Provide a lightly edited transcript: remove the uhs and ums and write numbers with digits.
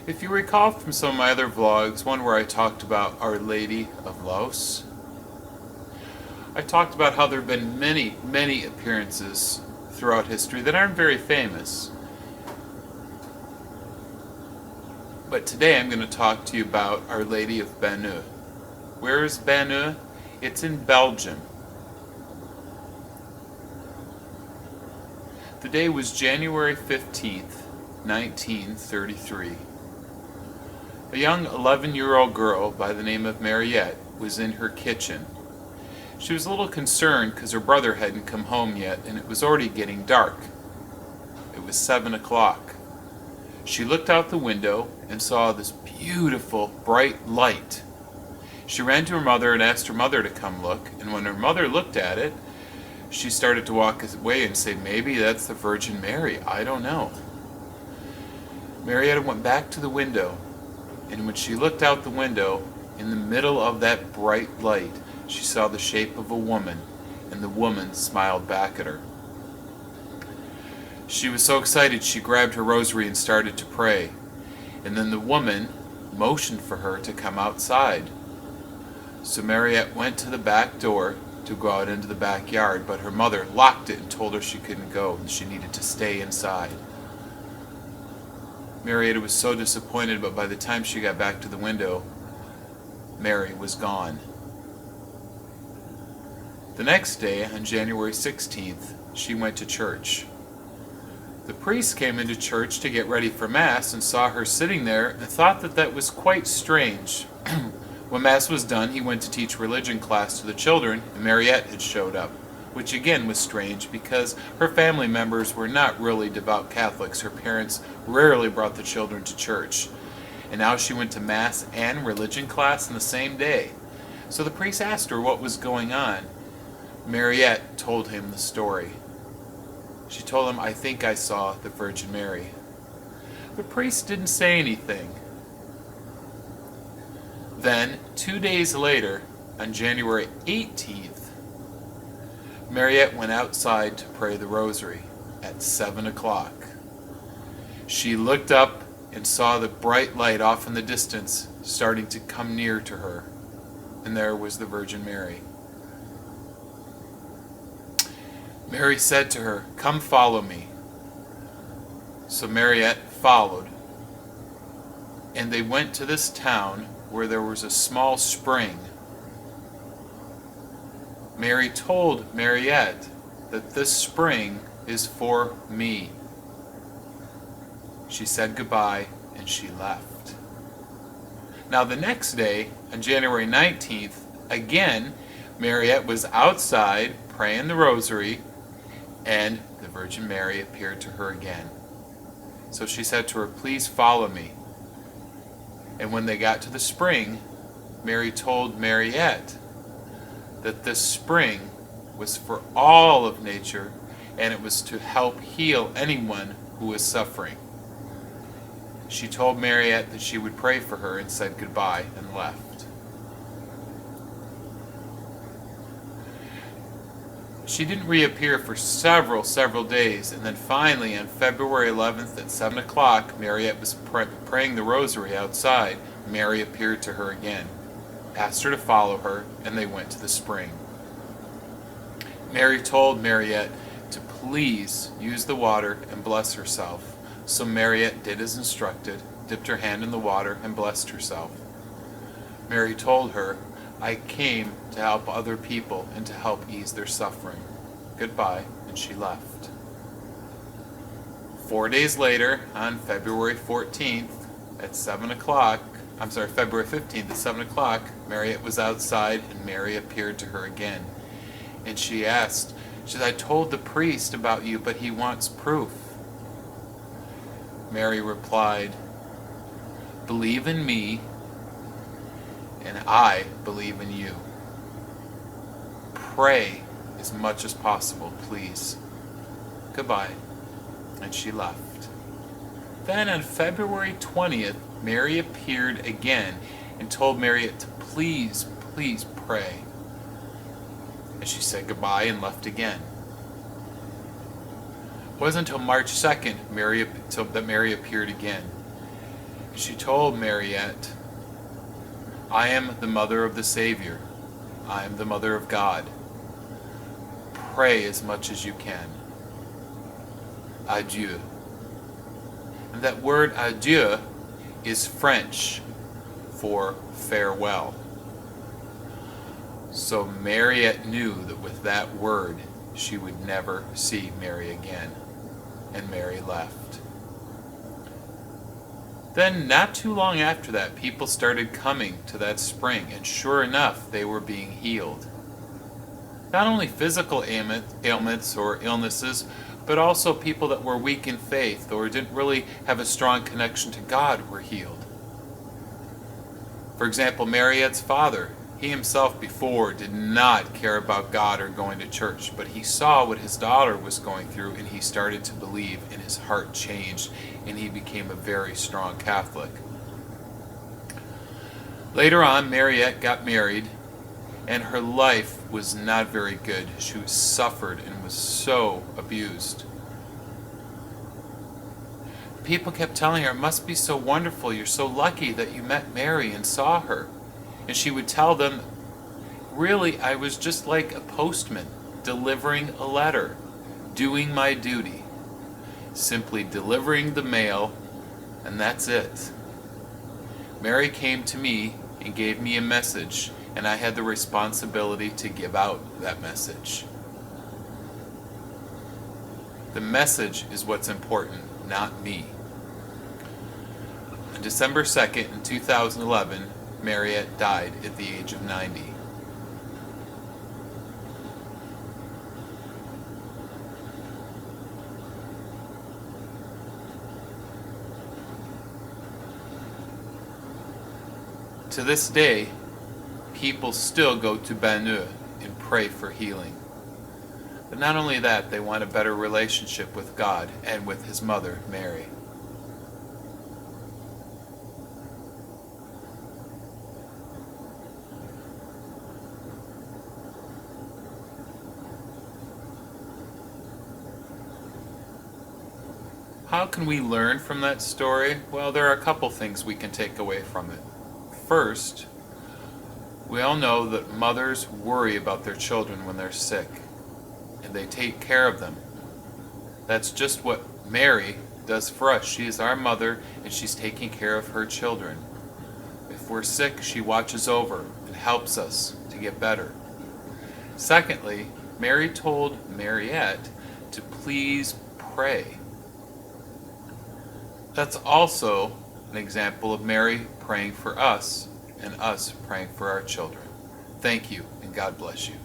If you recall from some of my other vlogs, one where I talked about Our Lady of Banneux, I talked about how there have been many, many appearances throughout history that aren't very famous. But today I'm going to talk to you about Our Lady of Banneux. Where is Banneux? It's in Belgium. The day was January 15th, 1933. A young 11-year-old girl by the name of Mariette was in her kitchen. She was a little concerned because her brother hadn't come home yet and it was already getting dark. It was 7 o'clock. She looked out the window and saw this beautiful bright light. She ran to her mother and asked her mother to come look, and when her mother looked at it, she started to walk away and say, maybe that's the Virgin Mary, I don't know. Marietta went back to the window, and when she looked out the window, in the middle of that bright light, she saw the shape of a woman, and the woman smiled back at her. She was so excited she grabbed her rosary and started to pray, and then the woman motioned for her to come outside. So Mariette went to the back door to go out into the backyard, but her mother locked it and told her she couldn't go and she needed to stay inside. Marietta was so disappointed, but by the time she got back to the window, Mary was gone. The next day, on January 16th, she went to church. The priest came into church to get ready for Mass and saw her sitting there and thought that that was quite strange. When Mass was done, he went to teach religion class to the children, and Mariette had showed up, which again was strange because her family members were not really devout Catholics. Her parents rarely brought the children to church. And now she went to Mass and religion class in the same day. So the priest asked her what was going on. Mariette told him the story. She told him, I think I saw the Virgin Mary. The priest didn't say anything. Then, 2 days later, on January 18th, Mariette went outside to pray the rosary at 7 o'clock. She looked up and saw the bright light off in the distance starting to come near to her, and there was the Virgin Mary. Mary said to her, come follow me. So Mariette followed, and they went to this town where there was a small spring. Mary told Mariette that this spring is for me. She said goodbye and she left. Now the next day, on January 19th, again, Mariette was outside praying the rosary, and the Virgin Mary appeared to her again. So she said to her, please follow me. And when they got to the spring, Mary told Mariette that this spring was for all of nature and it was to help heal anyone who was suffering. She told Mariette that she would pray for her and said goodbye and left. She didn't reappear for several days, and then finally on February 11th at 7 o'clock, Mariette was praying the rosary outside. Mary appeared to her again, asked her to follow her, and they went to the spring. Mary told Mariette to please use the water and bless herself. So Mariette did as instructed, dipped her hand in the water and blessed herself. Mary told her, I came to help other people and to help ease their suffering. Goodbye, and she left. 4 days later, on February 14th at 7 o'clock, February 15th at 7 o'clock, Mariette was outside and Mary appeared to her again. And she asked, she said, I told the priest about you, but he wants proof. Mary replied, believe in me, and I believe in you. Pray as much as possible, please. Goodbye. And she left. Then on February 20th, Mary appeared again and told Mariette to please pray. And she said goodbye and left again. It wasn't until March 2nd that Mary appeared again. She told Mariette, I am the mother of the Savior. I am the mother of God. Pray as much as you can. Adieu. And that word adieu is French for farewell. So Mariette knew that with that word, she would never see Mary again. And Mary left. Then, not too long after that, people started coming to that spring, and sure enough, they were being healed. Not only physical ailments or illnesses, but also people that were weak in faith or didn't really have a strong connection to God were healed. For example, Mariette's father, he himself before did not care about God or going to church, but he saw what his daughter was going through and he started to believe, and his heart changed and he became a very strong Catholic. Later on, Mariette got married and her life was not very good. She suffered and was so abused. People kept telling her, it must be so wonderful, you're so lucky that you met Mary and saw her. And she would tell them, really, I was just like a postman, delivering a letter, doing my duty, simply delivering the mail, and that's it. Mary came to me and gave me a message, and I had the responsibility to give out that message. The message is what's important, not me. On December 2nd, in 2011, Mariette died at the age of 90. To this day, people still go to Banneux and pray for healing. But not only that, they want a better relationship with God and with his mother, Mary. How can we learn from that story? Well, there are a couple things we can take away from it. First, we all know that mothers worry about their children when they're sick, and they take care of them. That's just what Mary does for us. She is our mother, and she's taking care of her children. If we're sick, she watches over and helps us to get better. Secondly, Mary told Mariette to please pray. That's also an example of Mary praying for us and us praying for our children. Thank you, and God bless you.